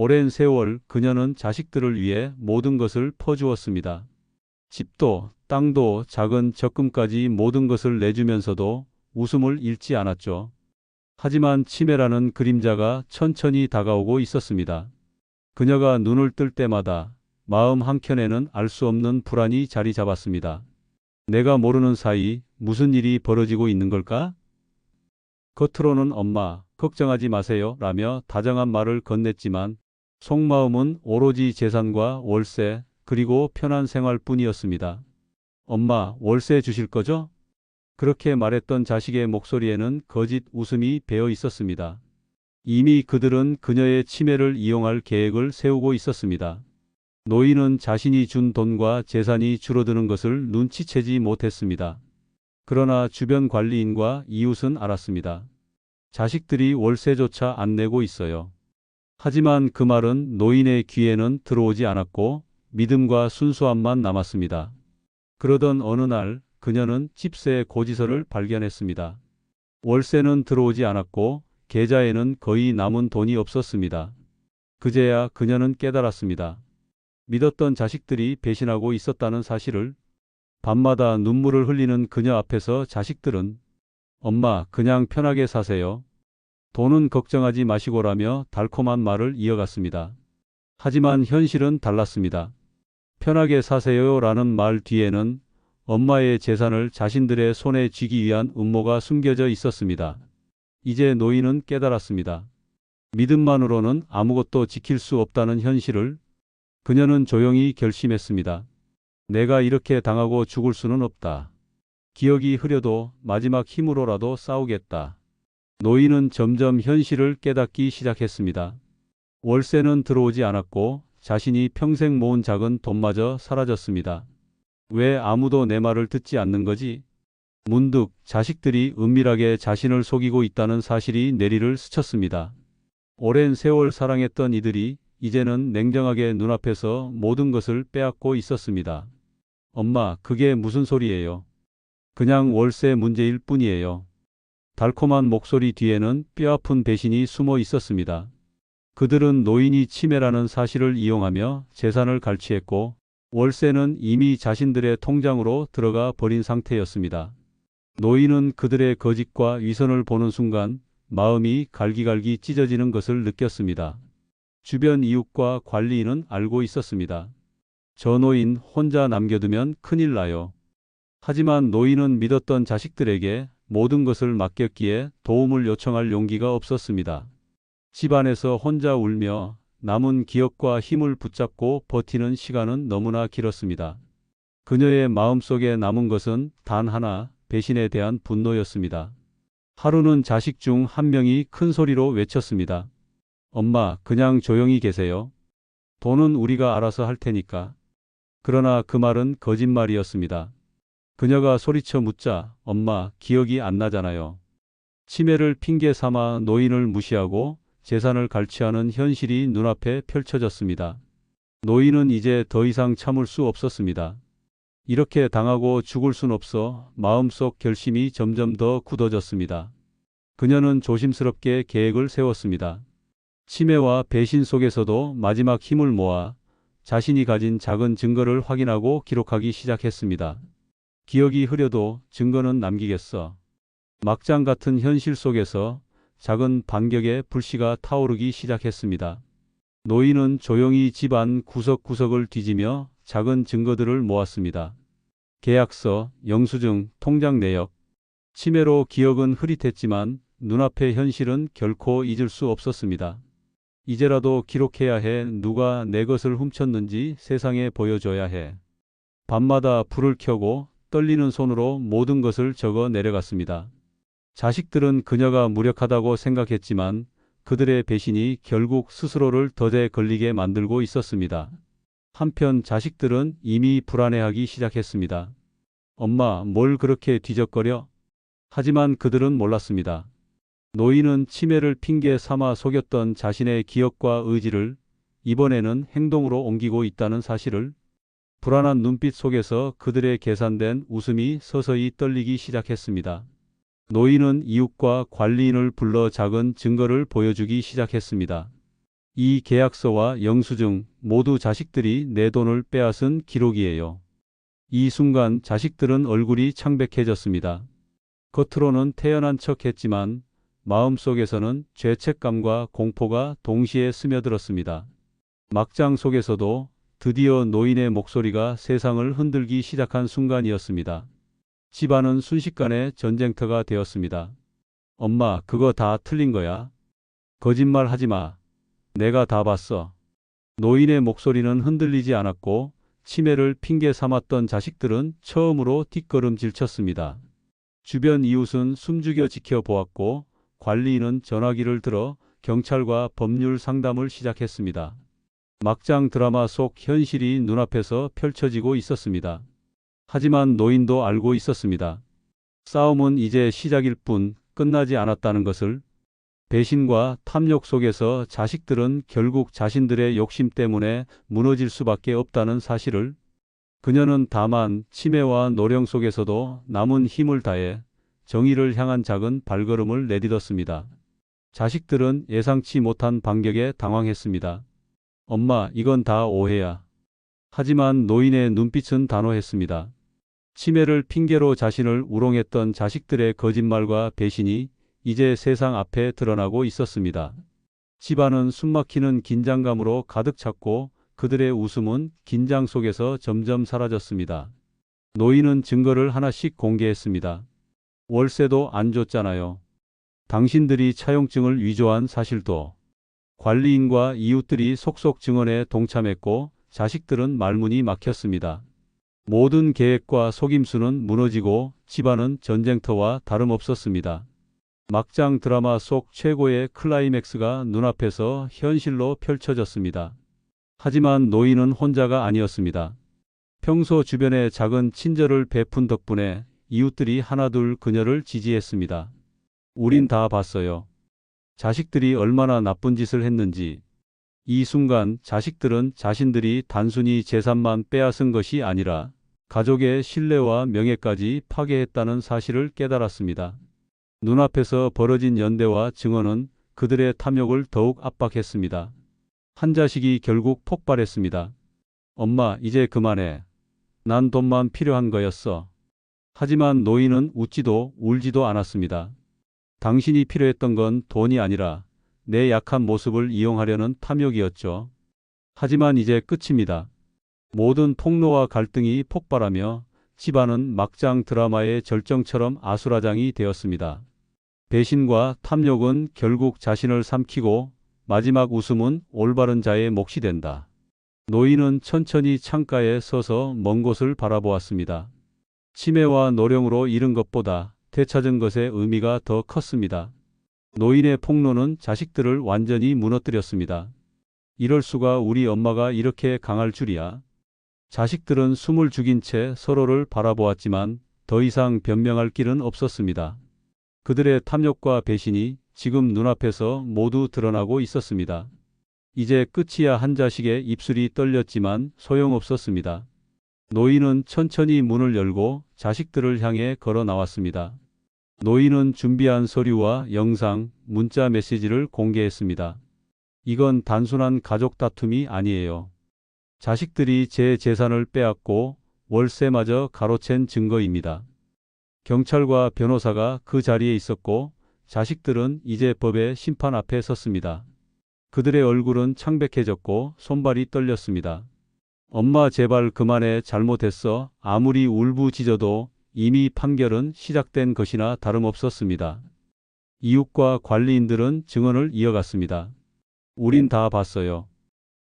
오랜 세월 그녀는 자식들을 위해 모든 것을 퍼주었습니다. 집도, 땅도, 작은 적금까지 모든 것을 내주면서도 웃음을 잃지 않았죠. 하지만 치매라는 그림자가 천천히 다가오고 있었습니다. 그녀가 눈을 뜰 때마다 마음 한켠에는 알 수 없는 불안이 자리 잡았습니다. 내가 모르는 사이 무슨 일이 벌어지고 있는 걸까? 겉으로는 엄마, 걱정하지 마세요 라며 다정한 말을 건넸지만 속마음은 오로지 재산과 월세, 그리고 편한 생활뿐이었습니다. 엄마, 월세 주실 거죠? 그렇게 말했던 자식의 목소리에는 거짓 웃음이 배어 있었습니다. 이미 그들은 그녀의 치매를 이용할 계획을 세우고 있었습니다. 노인은 자신이 준 돈과 재산이 줄어드는 것을 눈치채지 못했습니다. 그러나 주변 관리인과 이웃은 알았습니다. 자식들이 월세조차 안 내고 있어요. 하지만 그 말은 노인의 귀에는 들어오지 않았고 믿음과 순수함만 남았습니다. 그러던 어느 날 그녀는 집세의 고지서를 발견했습니다. 월세는 들어오지 않았고 계좌에는 거의 남은 돈이 없었습니다. 그제야 그녀는 깨달았습니다. 믿었던 자식들이 배신하고 있었다는 사실을. 밤마다 눈물을 흘리는 그녀 앞에서 자식들은 엄마, 그냥 편하게 사세요. 돈은 걱정하지 마시고라며 달콤한 말을 이어갔습니다. 하지만 현실은 달랐습니다. 편하게 사세요라는 말 뒤에는 엄마의 재산을 자신들의 손에 쥐기 위한 음모가 숨겨져 있었습니다. 이제 노인은 깨달았습니다. 믿음만으로는 아무것도 지킬 수 없다는 현실을. 그녀는 조용히 결심했습니다. 내가 이렇게 당하고 죽을 수는 없다. 기억이 흐려도 마지막 힘으로라도 싸우겠다. 노인은 점점 현실을 깨닫기 시작했습니다. 월세는 들어오지 않았고 자신이 평생 모은 작은 돈마저 사라졌습니다. 왜 아무도 내 말을 듣지 않는 거지? 문득 자식들이 은밀하게 자신을 속이고 있다는 사실이 내리를 스쳤습니다. 오랜 세월 사랑했던 이들이 이제는 냉정하게 눈앞에서 모든 것을 빼앗고 있었습니다. 엄마, 그게 무슨 소리예요? 그냥 월세 문제일 뿐이에요. 달콤한 목소리 뒤에는 뼈아픈 배신이 숨어 있었습니다. 그들은 노인이 치매라는 사실을 이용하며 재산을 갈취했고 월세는 이미 자신들의 통장으로 들어가 버린 상태였습니다. 노인은 그들의 거짓과 위선을 보는 순간 마음이 갈기갈기 찢어지는 것을 느꼈습니다. 주변 이웃과 관리인은 알고 있었습니다. 저 노인 혼자 남겨두면 큰일 나요. 하지만 노인은 믿었던 자식들에게 모든 것을 맡겼기에 도움을 요청할 용기가 없었습니다. 집안에서 혼자 울며 남은 기억과 힘을 붙잡고 버티는 시간은 너무나 길었습니다. 그녀의 마음속에 남은 것은 단 하나, 배신에 대한 분노였습니다. 하루는 자식 중 한 명이 큰 소리로 외쳤습니다. 엄마, 그냥 조용히 계세요. 돈은 우리가 알아서 할 테니까. 그러나 그 말은 거짓말이었습니다. 그녀가 소리쳐 묻자 엄마, 기억이 안 나잖아요. 치매를 핑계 삼아 노인을 무시하고 재산을 갈취하는 현실이 눈앞에 펼쳐졌습니다. 노인은 이제 더 이상 참을 수 없었습니다. 이렇게 당하고 죽을 순 없어 마음속 결심이 점점 더 굳어졌습니다. 그녀는 조심스럽게 계획을 세웠습니다. 치매와 배신 속에서도 마지막 힘을 모아 자신이 가진 작은 증거를 확인하고 기록하기 시작했습니다. 기억이 흐려도 증거는 남기겠어. 막장 같은 현실 속에서 작은 반격의 불씨가 타오르기 시작했습니다. 노인은 조용히 집안 구석구석을 뒤지며 작은 증거들을 모았습니다. 계약서, 영수증, 통장 내역. 치매로 기억은 흐릿했지만 눈앞의 현실은 결코 잊을 수 없었습니다. 이제라도 기록해야 해. 누가 내 것을 훔쳤는지 세상에 보여줘야 해. 밤마다 불을 켜고 떨리는 손으로 모든 것을 적어 내려갔습니다. 자식들은 그녀가 무력하다고 생각했지만 그들의 배신이 결국 스스로를 덫에 걸리게 만들고 있었습니다. 한편 자식들은 이미 불안해하기 시작했습니다. 엄마, 뭘 그렇게 뒤적거려? 하지만 그들은 몰랐습니다. 노인은 치매를 핑계 삼아 속였던 자신의 기억과 의지를 이번에는 행동으로 옮기고 있다는 사실을. 불안한 눈빛 속에서 그들의 계산된 웃음이 서서히 떨리기 시작했습니다. 노인은 이웃과 관리인을 불러 작은 증거를 보여주기 시작했습니다. 이 계약서와 영수증 모두 자식들이 내 돈을 빼앗은 기록이에요. 이 순간 자식들은 얼굴이 창백해졌습니다. 겉으로는 태연한 척했지만 마음속에서는 죄책감과 공포가 동시에 스며들었습니다. 막장 속에서도 드디어 노인의 목소리가 세상을 흔들기 시작한 순간이었습니다. 집안은 순식간에 전쟁터가 되었습니다. 엄마, 그거 다 틀린 거야. 거짓말 하지 마. 내가 다 봤어. 노인의 목소리는 흔들리지 않았고 치매를 핑계 삼았던 자식들은 처음으로 뒷걸음질 쳤습니다. 주변 이웃은 숨죽여 지켜보았고 관리인은 전화기를 들어 경찰과 법률 상담을 시작했습니다. 막장 드라마 속 현실이 눈앞에서 펼쳐지고 있었습니다. 하지만 노인도 알고 있었습니다. 싸움은 이제 시작일 뿐 끝나지 않았다는 것을. 배신과 탐욕 속에서 자식들은 결국 자신들의 욕심 때문에 무너질 수밖에 없다는 사실을. 그녀는 다만 치매와 노령 속에서도 남은 힘을 다해 정의를 향한 작은 발걸음을 내딛었습니다. 자식들은 예상치 못한 반격에 당황했습니다. 엄마, 이건 다 오해야. 하지만 노인의 눈빛은 단호했습니다. 치매를 핑계로 자신을 우롱했던 자식들의 거짓말과 배신이 이제 세상 앞에 드러나고 있었습니다. 집안은 숨막히는 긴장감으로 가득 찼고 그들의 웃음은 긴장 속에서 점점 사라졌습니다. 노인은 증거를 하나씩 공개했습니다. 월세도 안 줬잖아요. 당신들이 차용증을 위조한 사실도. 관리인과 이웃들이 속속 증언에 동참했고 자식들은 말문이 막혔습니다. 모든 계획과 속임수는 무너지고 집안은 전쟁터와 다름없었습니다. 막장 드라마 속 최고의 클라이맥스가 눈앞에서 현실로 펼쳐졌습니다. 하지만 노인은 혼자가 아니었습니다. 평소 주변에 작은 친절을 베푼 덕분에 이웃들이 하나둘 그녀를 지지했습니다. 우린 다 봤어요. 자식들이 얼마나 나쁜 짓을 했는지. 이 순간 자식들은 자신들이 단순히 재산만 빼앗은 것이 아니라 가족의 신뢰와 명예까지 파괴했다는 사실을 깨달았습니다. 눈앞에서 벌어진 연대와 증언은 그들의 탐욕을 더욱 압박했습니다. 한 자식이 결국 폭발했습니다. 엄마, 이제 그만해. 난 돈만 필요한 거였어. 하지만 노인은 웃지도 울지도 않았습니다. 당신이 필요했던 건 돈이 아니라 내 약한 모습을 이용하려는 탐욕이었죠. 하지만 이제 끝입니다. 모든 폭로와 갈등이 폭발하며 집안은 막장 드라마의 절정처럼 아수라장이 되었습니다. 배신과 탐욕은 결국 자신을 삼키고 마지막 웃음은 올바른 자의 몫이 된다. 노인은 천천히 창가에 서서 먼 곳을 바라보았습니다. 치매와 노령으로 잃은 것보다 되찾은 것의 의미가 더 컸습니다. 노인의 폭로는 자식들을 완전히 무너뜨렸습니다. 이럴 수가, 우리 엄마가 이렇게 강할 줄이야. 자식들은 숨을 죽인 채 서로를 바라보았지만 더 이상 변명할 길은 없었습니다. 그들의 탐욕과 배신이 지금 눈앞에서 모두 드러나고 있었습니다. 이제 끝이야. 한 자식의 입술이 떨렸지만 소용없었습니다. 노인은 천천히 문을 열고 자식들을 향해 걸어 나왔습니다. 노인은 준비한 서류와 영상, 문자 메시지를 공개했습니다. 이건 단순한 가족 다툼이 아니에요. 자식들이 제 재산을 빼앗고 월세마저 가로챈 증거입니다. 경찰과 변호사가 그 자리에 있었고 자식들은 이제 법의 심판 앞에 섰습니다. 그들의 얼굴은 창백해졌고 손발이 떨렸습니다. 엄마, 제발 그만해. 잘못했어. 아무리 울부짖어도 이미 판결은 시작된 것이나 다름없었습니다. 이웃과 관리인들은 증언을 이어갔습니다. 우린 다 봤어요.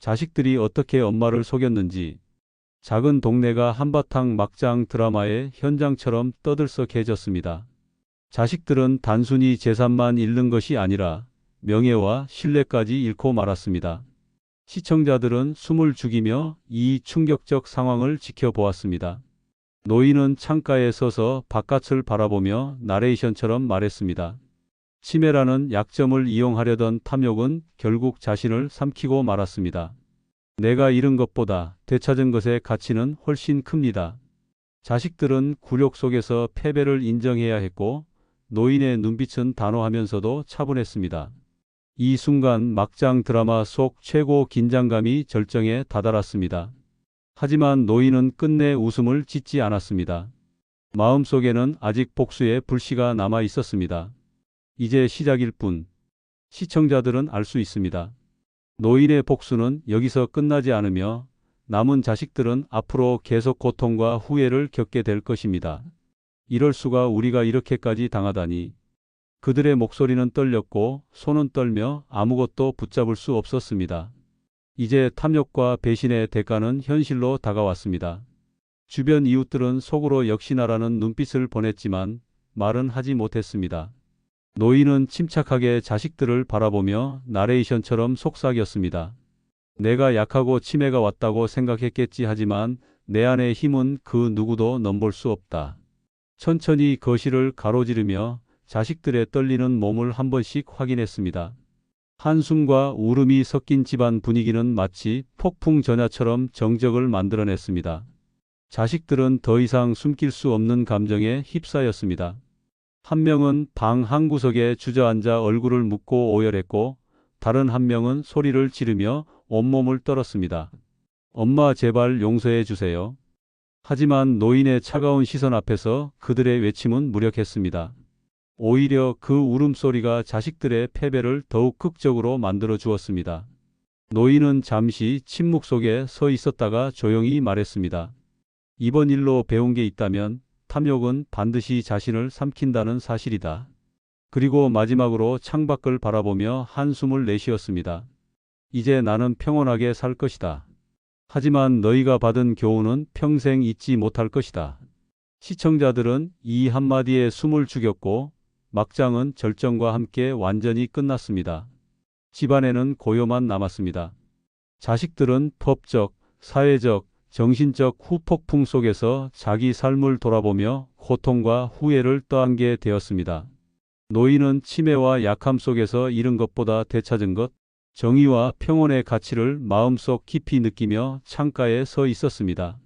자식들이 어떻게 엄마를 속였는지. 작은 동네가 한바탕 막장 드라마의 현장처럼 떠들썩해졌습니다. 자식들은 단순히 재산만 잃는 것이 아니라 명예와 신뢰까지 잃고 말았습니다. 시청자들은 숨을 죽이며 이 충격적 상황을 지켜보았습니다. 노인은 창가에 서서 바깥을 바라보며 나레이션처럼 말했습니다. 치매라는 약점을 이용하려던 탐욕은 결국 자신을 삼키고 말았습니다. 내가 잃은 것보다 되찾은 것의 가치는 훨씬 큽니다. 자식들은 굴욕 속에서 패배를 인정해야 했고 노인의 눈빛은 단호하면서도 차분했습니다. 이 순간 막장 드라마 속 최고 긴장감이 절정에 다다랐습니다. 하지만 노인은 끝내 웃음을 짓지 않았습니다. 마음속에는 아직 복수의 불씨가 남아 있었습니다. 이제 시작일 뿐. 시청자들은 알 수 있습니다. 노인의 복수는 여기서 끝나지 않으며 남은 자식들은 앞으로 계속 고통과 후회를 겪게 될 것입니다. 이럴 수가, 우리가 이렇게까지 당하다니. 그들의 목소리는 떨렸고 손은 떨며 아무것도 붙잡을 수 없었습니다. 이제 탐욕과 배신의 대가는 현실로 다가왔습니다. 주변 이웃들은 속으로 역시나라는 눈빛을 보냈지만 말은 하지 못했습니다. 노인은 침착하게 자식들을 바라보며 나레이션처럼 속삭였습니다. 내가 약하고 치매가 왔다고 생각했겠지, 하지만 내 안의 힘은 그 누구도 넘볼 수 없다. 천천히 거실을 가로지르며 자식들의 떨리는 몸을 한 번씩 확인했습니다. 한숨과 울음이 섞인 집안 분위기는 마치 폭풍 전야처럼 정적을 만들어냈습니다. 자식들은 더 이상 숨길 수 없는 감정에 휩싸였습니다. 한 명은 방 한구석에 주저앉아 얼굴을 묶고 오열했고, 다른 한 명은 소리를 지르며 온몸을 떨었습니다. 엄마, 제발 용서해 주세요. 하지만 노인의 차가운 시선 앞에서 그들의 외침은 무력했습니다. 오히려 그 울음소리가 자식들의 패배를 더욱 극적으로 만들어 주었습니다. 노인은 잠시 침묵 속에 서 있었다가 조용히 말했습니다. 이번 일로 배운 게 있다면 탐욕은 반드시 자신을 삼킨다는 사실이다. 그리고 마지막으로 창밖을 바라보며 한숨을 내쉬었습니다. 이제 나는 평온하게 살 것이다. 하지만 너희가 받은 교훈은 평생 잊지 못할 것이다. 시청자들은 이 한마디에 숨을 죽였고 막장은 절정과 함께 완전히 끝났습니다. 집안에는 고요만 남았습니다. 자식들은 법적, 사회적, 정신적 후폭풍 속에서 자기 삶을 돌아보며 고통과 후회를 떠안게 되었습니다. 노인은 치매와 약함 속에서 잃은 것보다 되찾은 것, 정의와 평온의 가치를 마음속 깊이 느끼며 창가에 서 있었습니다.